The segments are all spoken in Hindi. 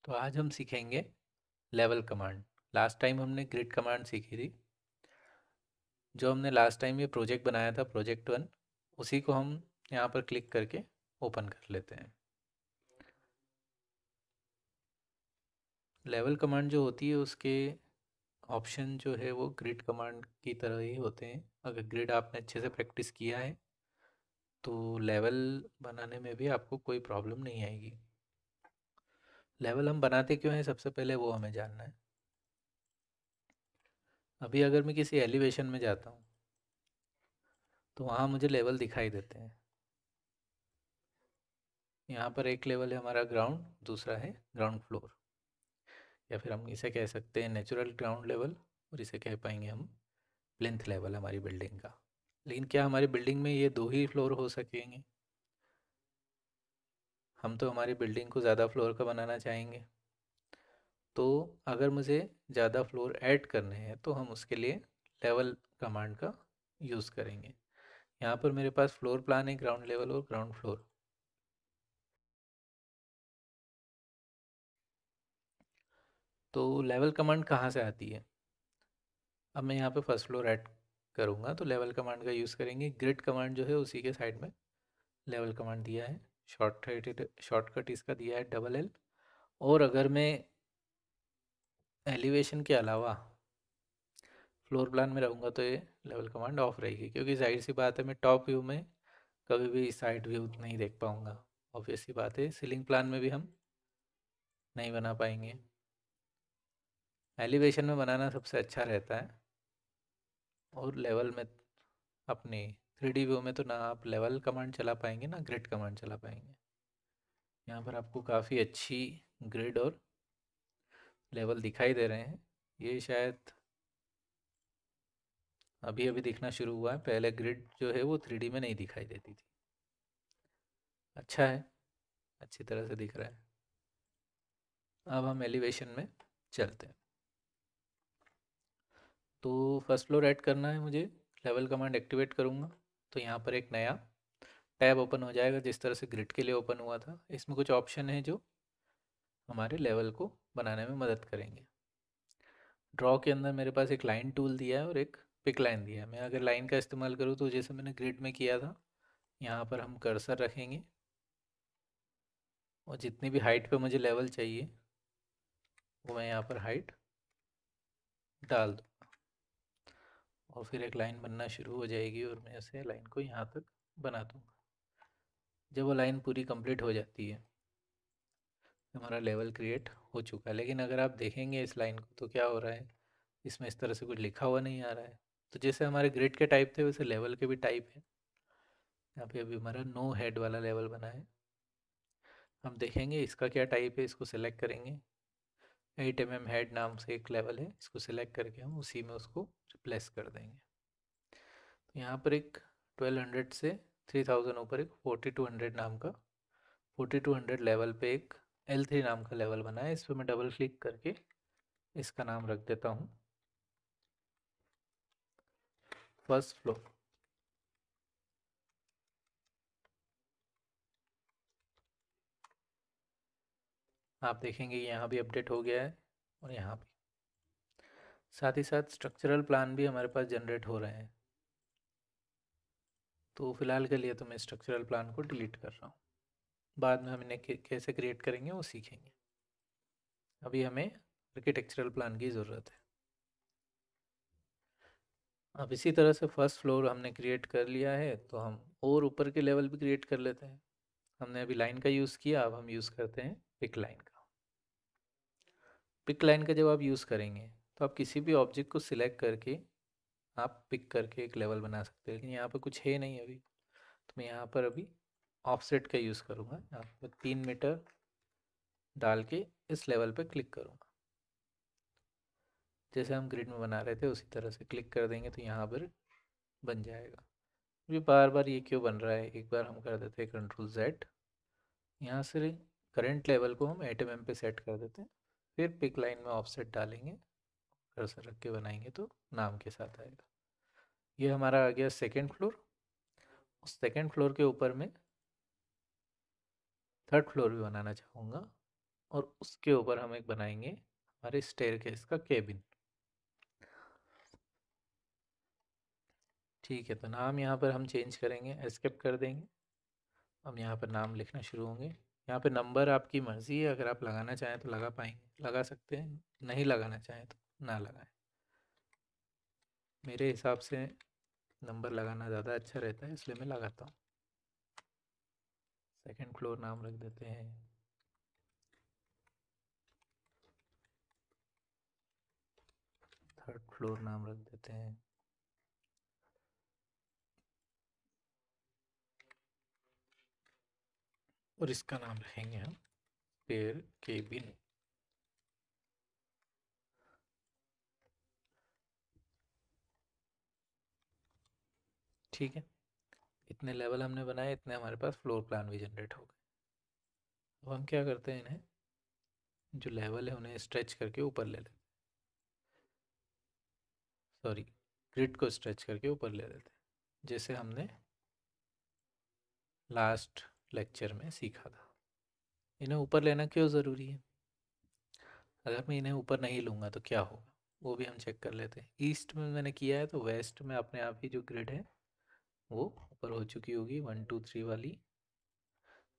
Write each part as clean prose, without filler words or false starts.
तो आज हम सीखेंगे लेवल कमांड। लास्ट टाइम हमने ग्रिड कमांड सीखी थी। जो हमने लास्ट टाइम ये प्रोजेक्ट बनाया था प्रोजेक्ट 1, उसी को हम यहाँ पर क्लिक करके ओपन कर लेते हैं। लेवल कमांड जो होती है उसके ऑप्शन जो है वो ग्रिड कमांड की तरह ही होते हैं। अगर ग्रिड आपने अच्छे से प्रैक्टिस किया है तो लेवल बनाने में भी आपको कोई प्रॉब्लम नहीं आएगी। लेवल हम बनाते क्यों हैं, सबसे पहले वो हमें जानना है। अभी अगर मैं किसी एलिवेशन में जाता हूँ तो वहाँ मुझे लेवल दिखाई देते हैं। यहाँ पर एक लेवल है हमारा ग्राउंड, दूसरा है ग्राउंड फ्लोर, या फिर हम इसे कह सकते हैं नेचुरल ग्राउंड लेवल, और इसे कह पाएंगे हम प्लिंथ लेवल हमारी बिल्डिंग का। लेकिन क्या हमारी बिल्डिंग में ये दो ही फ्लोर हो सकेंगे? हम तो हमारी बिल्डिंग को ज़्यादा फ्लोर का बनाना चाहेंगे। तो अगर मुझे ज़्यादा फ्लोर ऐड करने हैं तो हम उसके लिए लेवल कमांड का यूज़ करेंगे। यहाँ पर मेरे पास फ्लोर प्लान है, ग्राउंड लेवल और ग्राउंड फ्लोर। तो लेवल कमांड कहाँ से आती है? अब मैं यहाँ पे फर्स्ट फ्लोर ऐड करूँगा तो लेवल कमांड का यूज़ करेंगे। ग्रिड कमांड जो है उसी के साइड में लेवल कमांड दिया है। शॉर्टकट इसका दिया है डबल L। और अगर मैं एलिवेशन के अलावा फ्लोर प्लान में रहूँगा तो ये लेवल कमांड ऑफ रहेगी, क्योंकि जाहिर सी बात है मैं टॉप व्यू में कभी भी साइड व्यू नहीं देख पाऊँगा। ऑब्वियस सी बात है, सीलिंग प्लान में भी हम नहीं बना पाएंगे। एलिवेशन में बनाना सबसे अच्छा रहता है, और लेवल में अपने 3D व्यू में तो ना आप लेवल कमांड चला पाएंगे ना ग्रिड कमांड चला पाएंगे। यहाँ पर आपको काफ़ी अच्छी ग्रिड और लेवल दिखाई दे रहे हैं। ये शायद अभी अभी दिखना शुरू हुआ है, पहले ग्रिड जो है वो 3D में नहीं दिखाई देती थी। अच्छा है, अच्छी तरह से दिख रहा है। अब हम एलिवेशन में चलते हैं। तो फर्स्ट फ्लोर ऐड करना है मुझे, लेवल कमांड एक्टिवेट करूँगा तो यहाँ पर एक नया टैब ओपन हो जाएगा, जिस तरह से ग्रिड के लिए ओपन हुआ था। इसमें कुछ ऑप्शन है जो हमारे लेवल को बनाने में मदद करेंगे। ड्रॉ के अंदर मेरे पास एक लाइन टूल दिया है और एक पिक लाइन दिया है। मैं अगर लाइन का इस्तेमाल करूँ तो जैसे मैंने ग्रिड में किया था, यहाँ पर हम कर्सर रखेंगे और जितनी भी हाइट पे मुझे लेवल चाहिए वो मैं यहाँ पर हाइट डाल दूँ, और फिर एक लाइन बनना शुरू हो जाएगी और मैं ऐसे लाइन को यहाँ तक बना दूँगा। जब वो लाइन पूरी कंप्लीट हो जाती है हमारा लेवल क्रिएट हो चुका है। लेकिन अगर आप देखेंगे इस लाइन को तो क्या हो रहा है, इसमें इस तरह से कुछ लिखा हुआ नहीं आ रहा है। तो जैसे हमारे ग्रिड के टाइप थे वैसे लेवल के भी टाइप है। यहाँ पे अभी हमारा नो हेड वाला लेवल बना है। हम देखेंगे इसका क्या टाइप है, इसको सिलेक्ट करेंगे। 8 mm हेड नाम से एक लेवल है, इसको सिलेक्ट करके हम उसी में उसको रिप्लेस कर देंगे। तो यहाँ पर एक 1200 से 3000 ऊपर एक 4200 नाम का 4200 लेवल पे एक L3 नाम का लेवल बना है। इस पर मैं डबल क्लिक करके इसका नाम रख देता हूँ फर्स्ट फ्लोर। आप देखेंगे यहाँ भी अपडेट हो गया है और यहाँ भी। साथ ही साथ स्ट्रक्चरल प्लान भी हमारे पास जनरेट हो रहे हैं। तो फिलहाल के लिए तो मैं स्ट्रक्चरल प्लान को डिलीट कर रहा हूँ, बाद में हम इन्हें कैसे क्रिएट करेंगे वो सीखेंगे। अभी हमें आर्किटेक्चरल प्लान की ज़रूरत है। अब इसी तरह से फर्स्ट फ्लोर हमने क्रिएट कर लिया है तो हम और ऊपर के लेवल भी क्रिएट कर लेते हैं। हमने अभी लाइन का यूज़ किया, अब हम यूज़ करते हैं पिक लाइन का। पिक लाइन का जब आप यूज़ करेंगे तो आप किसी भी ऑब्जेक्ट को सिलेक्ट करके आप पिक करके एक लेवल बना सकते हैं। लेकिन यहाँ पर कुछ है नहीं अभी, तो मैं यहाँ पर अभी ऑफसेट का यूज़ करूँगा। यहाँ पर 3 मीटर डाल के इस लेवल पर क्लिक करूँगा। जैसे हम ग्रिड में बना रहे थे उसी तरह से क्लिक कर देंगे तो यहाँ पर बन जाएगा। अभी बार बार ये क्यों बन रहा है, एक बार हम कर देते हैं Ctrl+Z। यहाँ से करंट लेवल को हम 8 mm पे सेट कर देते हैं, फिर पिक लाइन में ऑफसेट डालेंगे, कर्सर रख के बनाएंगे तो नाम के साथ आएगा। ये हमारा आ गया सेकेंड फ्लोर। उस सेकेंड फ्लोर के ऊपर में थर्ड फ्लोर भी बनाना चाहूँगा, और उसके ऊपर हम एक बनाएंगे हमारे स्टेयरकेस का केबिन। ठीक है, तो नाम यहाँ पर हम चेंज करेंगे, एस्केप कर देंगे। हम यहाँ पर नाम लिखना शुरू होंगे। यहाँ पे नंबर आपकी मर्ज़ी है, अगर आप लगाना चाहें तो लगा पाएंगे, लगा सकते हैं, नहीं लगाना चाहें तो ना लगाएं। मेरे हिसाब से नंबर लगाना ज़्यादा अच्छा रहता है, इसलिए मैं लगाता हूँ। सेकंड फ्लोर नाम रख देते हैं। थर्ड फ्लोर नाम रख देते हैं। और इसका नाम रखेंगे हम स्पेयर केबिन। ठीक है, इतने लेवल हमने बनाए, इतने हमारे पास फ्लोर प्लान भी जनरेट हो गए। अब हम क्या करते हैं, इन्हें जो लेवल है उन्हें स्ट्रेच करके ऊपर ले लेते, सॉरी, ग्रिड को स्ट्रेच करके ऊपर ले लेते हैं, जैसे हमने लास्ट लेक्चर में सीखा था। इन्हें ऊपर लेना क्यों ज़रूरी है? अगर मैं इन्हें ऊपर नहीं लूँगा तो क्या होगा, वो भी हम चेक कर लेते हैं। ईस्ट में मैंने किया है, तो वेस्ट में अपने आप ही जो ग्रिड है वो ऊपर हो चुकी होगी 1 2 3 वाली।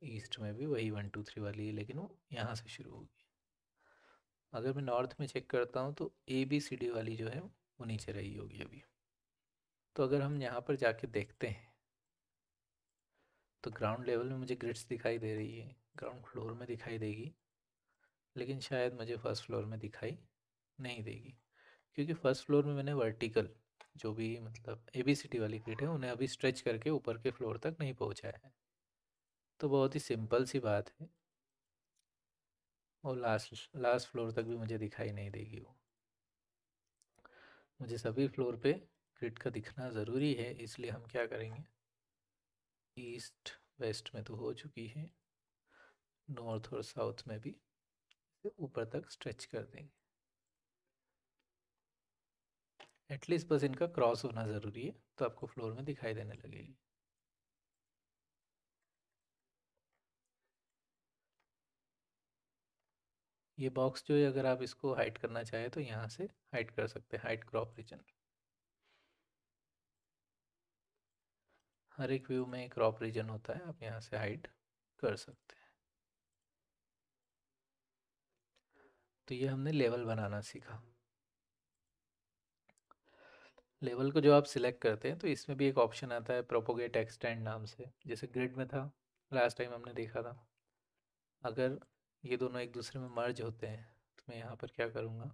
ईस्ट में भी वही 1 2 3 वाली है, लेकिन वो यहाँ से शुरू होगी। अगर मैं नॉर्थ में चेक करता हूँ तो ABCD वाली जो है वो नीचे रही होगी अभी। तो अगर हम यहाँ पर जाके देखते हैं तो ग्राउंड लेवल में मुझे ग्रिड्स दिखाई दे रही है, ग्राउंड फ्लोर में दिखाई देगी, लेकिन शायद मुझे फर्स्ट फ्लोर में दिखाई नहीं देगी, क्योंकि फर्स्ट फ्लोर में मैंने वर्टिकल जो भी मतलब ABCD वाली ग्रिड है उन्हें अभी स्ट्रेच करके ऊपर के फ्लोर तक नहीं पहुँचाया है। तो बहुत ही सिंपल सी बात है, और लास्ट लास्ट फ्लोर तक भी मुझे दिखाई नहीं देगी वो। मुझे सभी फ्लोर पे ग्रिड का दिखना ज़रूरी है, इसलिए हम क्या करेंगे, ईस्ट वेस्ट में तो हो चुकी है, नॉर्थ और साउथ में भी ऊपर तक स्ट्रेच कर देंगे। एटलीस्ट बस इनका क्रॉस होना ज़रूरी है, तो आपको फ्लोर में दिखाई देने लगेगी। ये बॉक्स जो है, अगर आप इसको हाइड करना चाहें तो यहाँ से हाइड कर सकते हैं, हाइड क्रॉप रीजन। हर एक व्यू में एक क्रॉप रीजन होता है, आप यहाँ से हाइड कर सकते हैं। तो ये हमने लेवल बनाना सीखा। लेवल को जो आप सिलेक्ट करते हैं तो इसमें भी एक ऑप्शन आता है प्रोपोगेट एक्सटेंड नाम से, जैसे ग्रिड में था लास्ट टाइम हमने देखा था। अगर ये दोनों एक दूसरे में मर्ज होते हैं तो मैं यहाँ पर क्या करूँगा,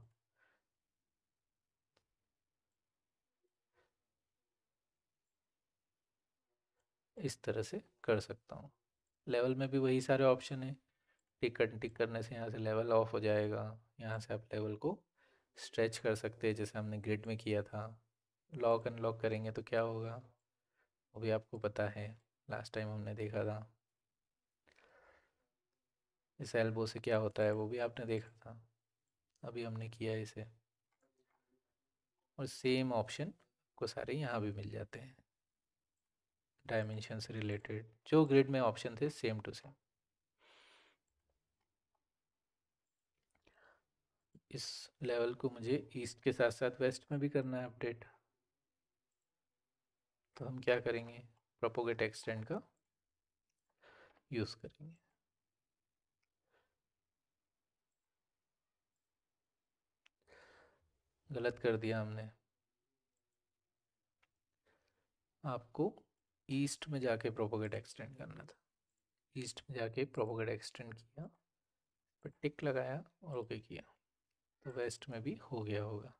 इस तरह से कर सकता हूँ। लेवल में भी वही सारे ऑप्शन है, टिक करने से यहाँ से लेवल ऑफ हो जाएगा। यहाँ से आप लेवल को स्ट्रेच कर सकते हैं, जैसे हमने ग्रिड में किया था। लॉक अनलॉक करेंगे तो क्या होगा वो भी आपको पता है, लास्ट टाइम हमने देखा था। इस एल्बो से क्या होता है वो भी आपने देखा था, अभी हमने किया है इसे। और सेम ऑप्शन को सारे यहाँ भी मिल जाते हैं, डायमेंशन से रिलेटेड जो ग्रिड में ऑप्शन थे सेम टू सेम। इस लेवल को मुझे ईस्ट के साथ साथ वेस्ट में भी करना है अपडेट, तो हम क्या करेंगे, प्रोपोगेट एक्सटेंड का यूज़ करेंगे। गलत कर दिया हमने, आपको ईस्ट में जाके प्रोपोगेट एक्सटेंड करना था। ईस्ट में जाके प्रोपोगेट एक्सटेंड किया, पर टिक लगाया और ओके किया, तो वेस्ट में भी हो गया होगा।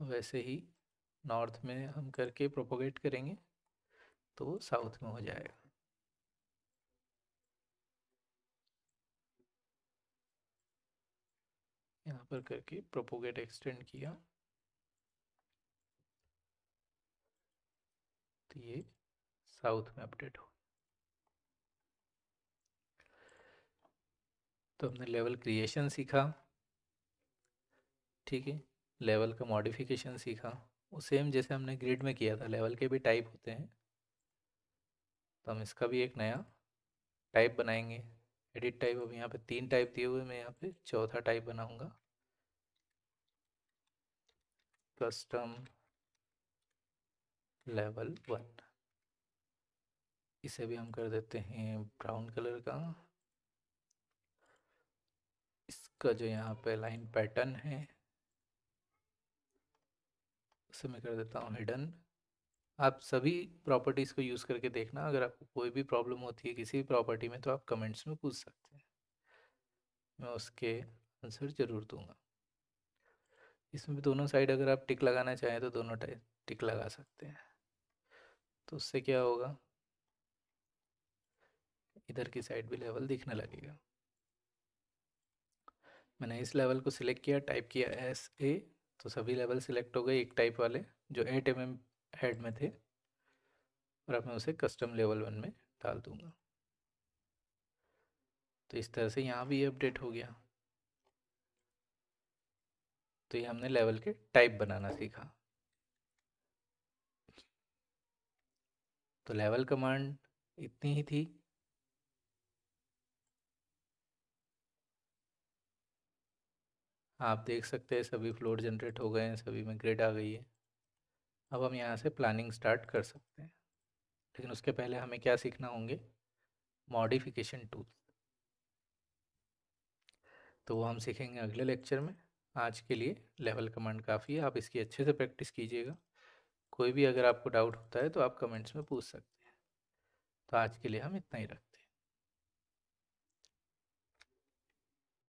वैसे ही नॉर्थ में हम करके प्रोपोगेट करेंगे तो साउथ में हो जाएगा। यहाँ पर करके प्रोपोगेट एक्सटेंड किया तो ये साउथ में अपडेट हो। तो हमने लेवल क्रिएशन सीखा, ठीक है, लेवल का मॉडिफिकेशन सीखा, वो सेम जैसे हमने ग्रिड में किया था। लेवल के भी टाइप होते हैं, तो हम इसका भी एक नया टाइप बनाएंगे, एडिट टाइप अब यहाँ पे 3 टाइप दिए हुए, मैं यहाँ पे चौथा टाइप बनाऊंगा, कस्टम लेवल 1। इसे भी हम कर देते हैं ब्राउन कलर का। इसका जो यहाँ पे लाइन पैटर्न है उसे मैं कर देता हूँ हिडन। आप सभी प्रॉपर्टीज़ को यूज़ करके देखना, अगर आपको कोई भी प्रॉब्लम होती है किसी भी प्रॉपर्टी में तो आप कमेंट्स में पूछ सकते हैं, मैं उसके आंसर ज़रूर दूंगा। इसमें भी दोनों साइड अगर आप टिक लगाना चाहें तो दोनों टाइप टिक लगा सकते हैं। तो उससे क्या होगा, इधर की साइड भी लेवल दिखने लगेगा। मैंने इस लेवल को सिलेक्ट किया, टाइप किया SA, तो सभी लेवल सिलेक्ट हो गए एक टाइप वाले जो 8 mm हेड में थे, और अब मैं उसे कस्टम लेवल 1 में डाल दूंगा। तो इस तरह से यहाँ भी अपडेट हो गया। तो ये हमने लेवल के टाइप बनाना सीखा। तो लेवल कमांड इतनी ही थी। आप देख सकते हैं सभी फ्लोर जनरेट हो गए हैं, सभी में ग्रिड आ गई है। अब हम यहाँ से प्लानिंग स्टार्ट कर सकते हैं, लेकिन उसके पहले हमें क्या सीखना होंगे, मॉडिफिकेशन टूल। तो वो हम सीखेंगे अगले लेक्चर में। आज के लिए लेवल कमांड काफ़ी है, आप इसकी अच्छे से प्रैक्टिस कीजिएगा। कोई भी अगर आपको डाउट होता है तो आप कमेंट्स में पूछ सकते हैं। तो आज के लिए हम इतना ही रखते हैं।